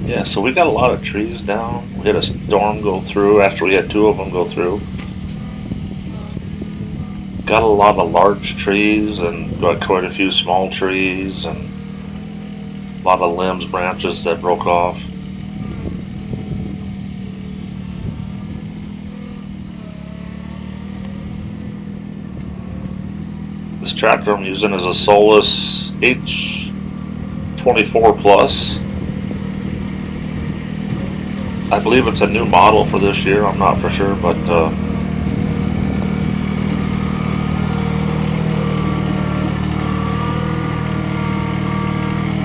Yeah, so we got a lot of trees down. We had a storm go through after we had two of them go through. Got a lot of large trees and got quite a few small trees and a lot of limbs, branches that broke off. This tractor I'm using is a SOLIS H24 Plus. I believe it's a new model for this year. I'm not for sure, but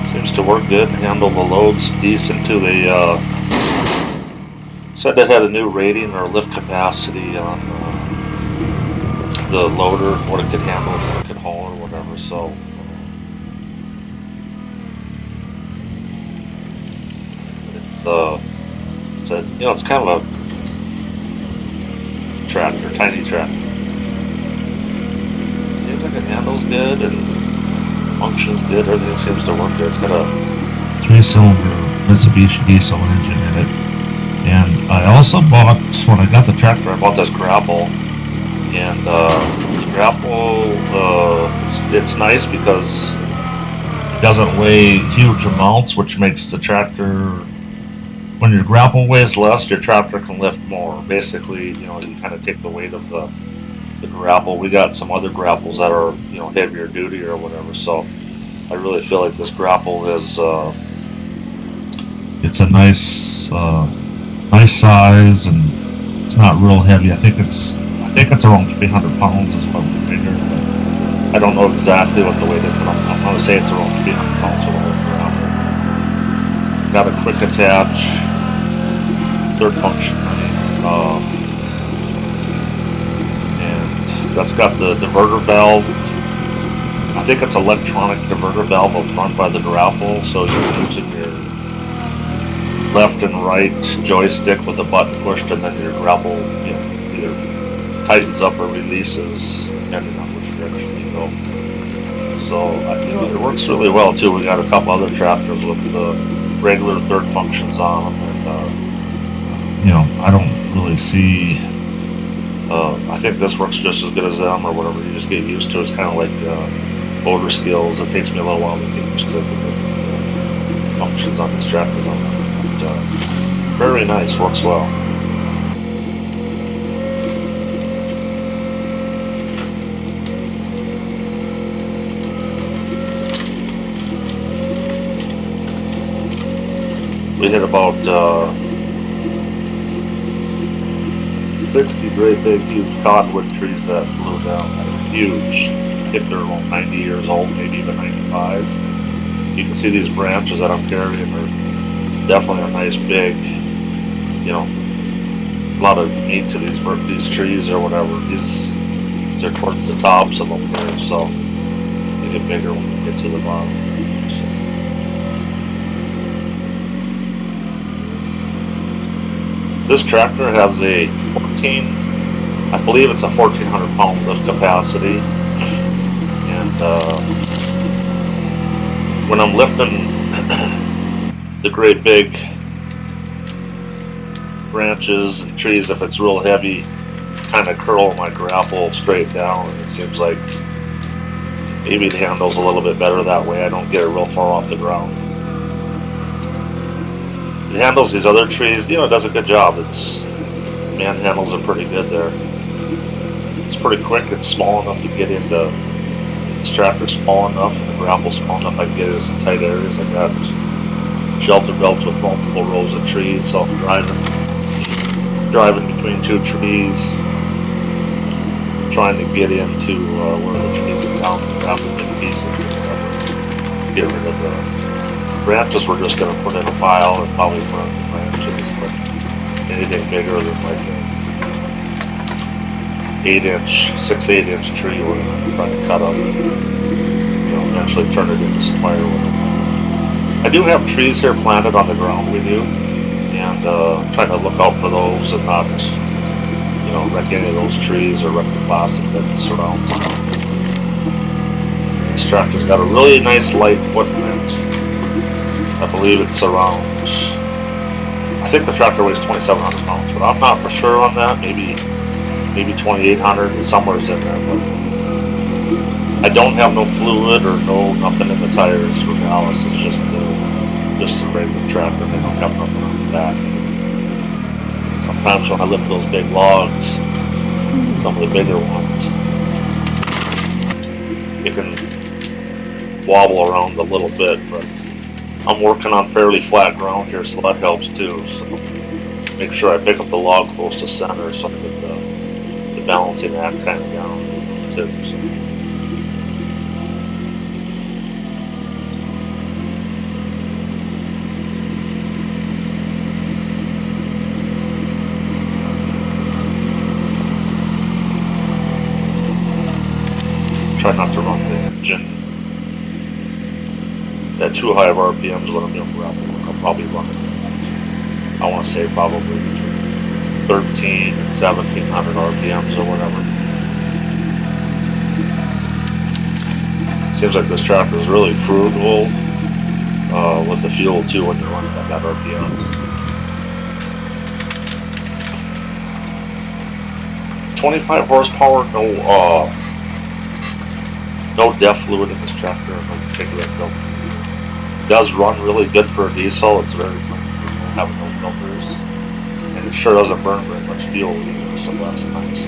seems to work good. Handle the loads decent too. They said it had a new rating or lift capacity on the loader, what it could handle, what it could haul, or whatever. So it's a it's kind of a tractor, tiny tractor. Seems like it handles good and functions good. Everything seems to work good. It's got a 3-cylinder Mitsubishi diesel engine in it. And I also bought, when I got the tractor, I bought this grapple. And the grapple, it's nice because it doesn't weigh huge amounts, which makes the tractor, when your grapple weighs less, your tractor can lift more. Basically, you kind of take the weight of the grapple. We got some other grapples that are, heavier duty or whatever. So I really feel like this grapple is, it's a nice size, and it's not real heavy. I think it's around 300 pounds is what I'm figuring. I don't know exactly what the weight is, but I'm going to say it's around 300 pounds for the whole grapple. Got a quick attach, third function, and that's got the diverter valve. I think it's electronic diverter valve up front by the grapple, so you're using your left and right joystick with a button pushed, and then your grapple either tightens up or releases depending on which direction you go. So it works really well too. We got a couple other tractors with the regular third functions on them, and I don't really see. I think this works just as good as them or whatever. You just get used to. It's kind of like motor skills. It takes me a little while to get used to the functions on this tractor. Very nice, works well. We hit about 60 great big huge cottonwood trees that blew down. Huge. I think they're about 90 years old, maybe even 95. You can see these branches that I'm carrying are definitely a nice big, a lot of meat to these trees or whatever. These are towards the tops of them there, so they get bigger when you get to the bottom. This tractor has a I believe it's a 1,400 pound lift capacity, and when I'm lifting the great big branches and trees, if it's real heavy, kind of curl my grapple straight down, and it seems like maybe it handles a little bit better that way. I don't get it real far off the ground. It handles these other trees, it does a good job. It's manhandles it pretty good there. It's pretty quick. It's small enough to get into. This tractor's small enough, and the grapple's small enough I can get it in tight areas. I got shelter belts with multiple rows of trees, so I'm driving between two trees, trying to get into where the trees are down, grab them in pieces, get rid of the branches. We're just going to put in a pile and probably burn the branches, but anything bigger than like a 6-8 inch tree, we're going to try to cut up, eventually turn it into some firewood. I do have trees here planted on the ground we do, and trying to look out for those and not, wreck any of those trees or wreck the plastic that surrounds them. This tractor's got a really nice light footprint. I believe it's around I think the tractor weighs 2,700 pounds, but I'm not for sure on that. Maybe 2,800, somewhere's in there. But I don't have no fluid or nothing in the tires for ballast. It's just a regular tractor. They don't have nothing on the back. Sometimes when I lift those big logs, some of the bigger ones, you can wobble around a little bit, but I'm working on fairly flat ground here, so that helps too. So make sure I pick up the log close to center so I get the balancing act kind of down too. So. Try not to run the engine at too high of RPMs when I'm doing grapple. I'll probably run it. I want to say probably between 13 and 1,700 RPMs or whatever. Seems like this tractor is really frugal with the fuel too when you're running at that RPMs. 25 horsepower, no depth fluid in this tractor, no particular filter. It does run really good for a diesel. It's very clean for having no filters, and it sure doesn't burn very much fuel either, so that's nice.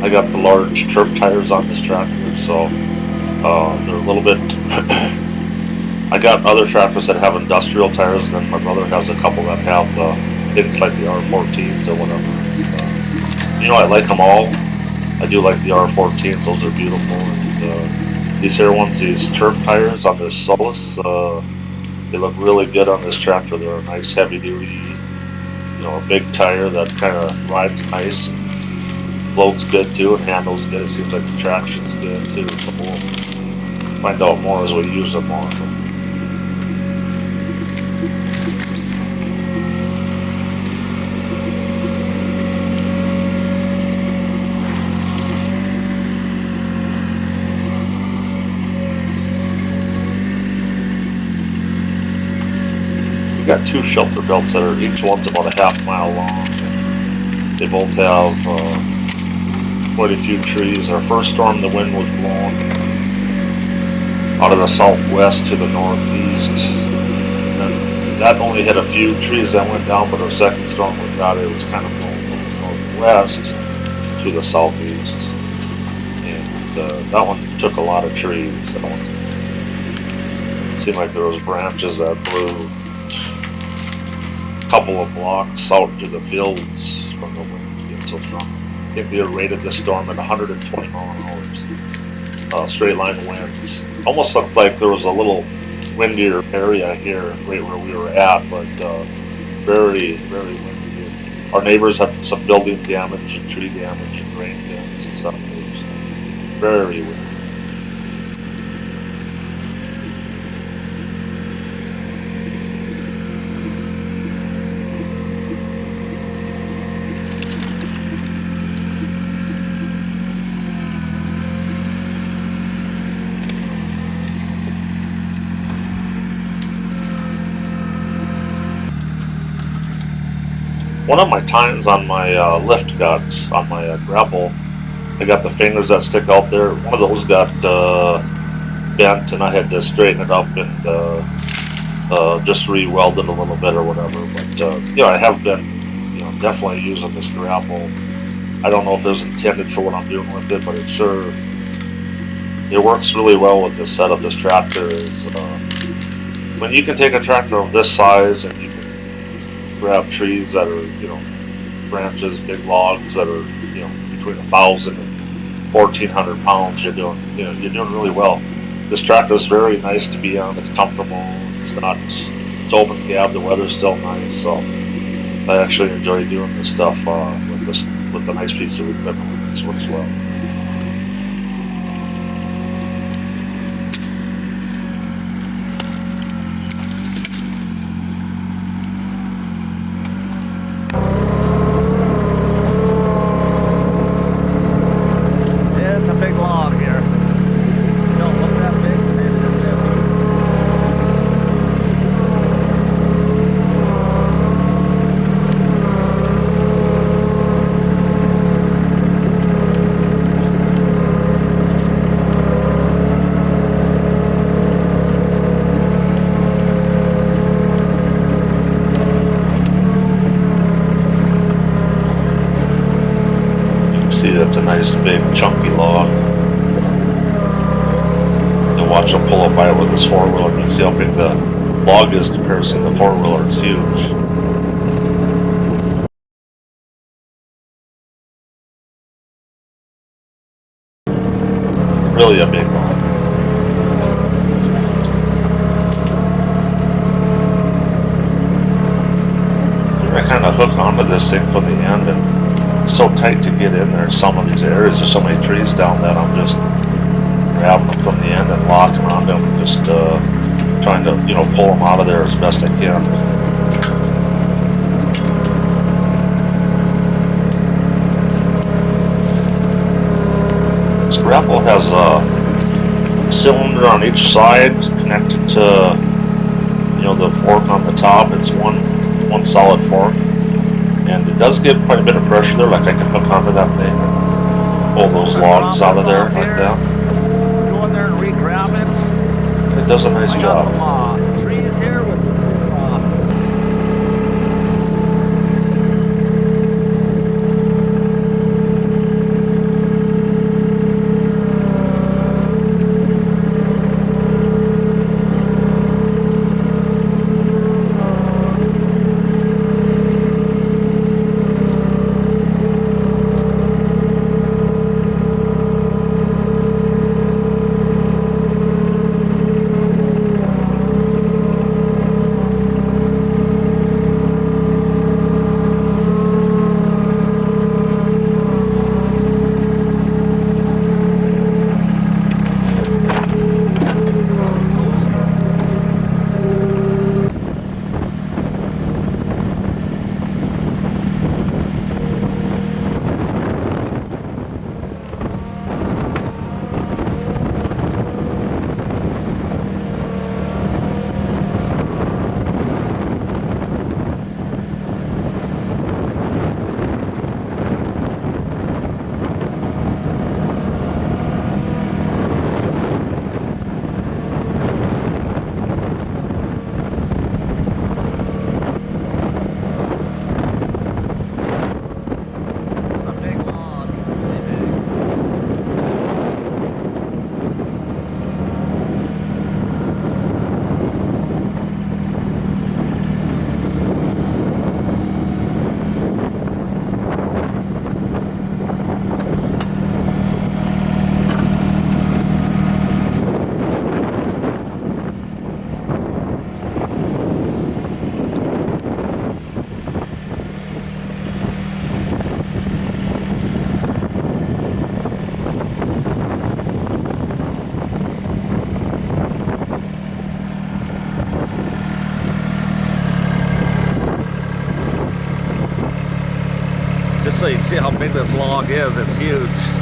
I got the large turf tires on this tractor, so they're a little bit. I got other tractors that have industrial tires, and then my brother has a couple that have it's like the R14s or whatever. I like them all. I do like the R14s; those are beautiful. And, these here ones, these turf tires on this SOLIS, they look really good on this tractor. They're a nice heavy duty, a big tire that kind of rides nice, and floats good too, and handles good. It seems like the traction's good too. So we'll find out more as we use them more. Got two shelter belts that are each one's about a half mile long. They both have quite a few trees. Our first storm, the wind was blowing out of the southwest to the northeast, and that only hit a few trees that went down. But our second storm we got, it was kind of blowing from the northwest to the southeast, and that one took a lot of trees. That one seemed like there was branches that blew couple of blocks out to the fields from the winds being so strong. I think they rated this storm at 120 mile an hour. Straight line winds. Almost looked like there was a little windier area here right where we were at, but very, very windy. Our neighbors had some building damage and tree damage and rain damage and stuff too. So very windy. One of my tines on my lift got, on my grapple, I got the fingers that stick out there. One of those got bent, and I had to straighten it up and just re-weld it a little bit or whatever. But I have been, definitely using this grapple. I don't know if it was intended for what I'm doing with it, but it works really well with this setup. This tractor is when you can take a tractor of this size and you can grab trees that are, branches, big logs that are, between 1,000 and 1,400 pounds. You're doing really well. This tractor is very nice to be on. It's comfortable. It's open cab. The weather's still nice, so I actually enjoy doing this stuff with a nice piece of equipment like this one as well. nice big chunky log. And watch him pull up by it with his four-wheeler. You can see how big the log is compared to the four-wheeler. It's huge. Really a big log. I kind of hook onto this thing from the end, and it's so tight to get in there. Some of these areas, there's so many trees down that I'm just grabbing them from the end and locking on them, just trying to, you know, pull them out of there as best I can. This grapple has a cylinder on each side connected to, you know, the fork on the top. It's one solid fork, and it does get quite a bit of pressure there. Like I can hook onto that thing and pull those logs out of there like that. Go in there and re-grab it. It does a nice job. Some trees here with just so you can see how big this log is. It's huge.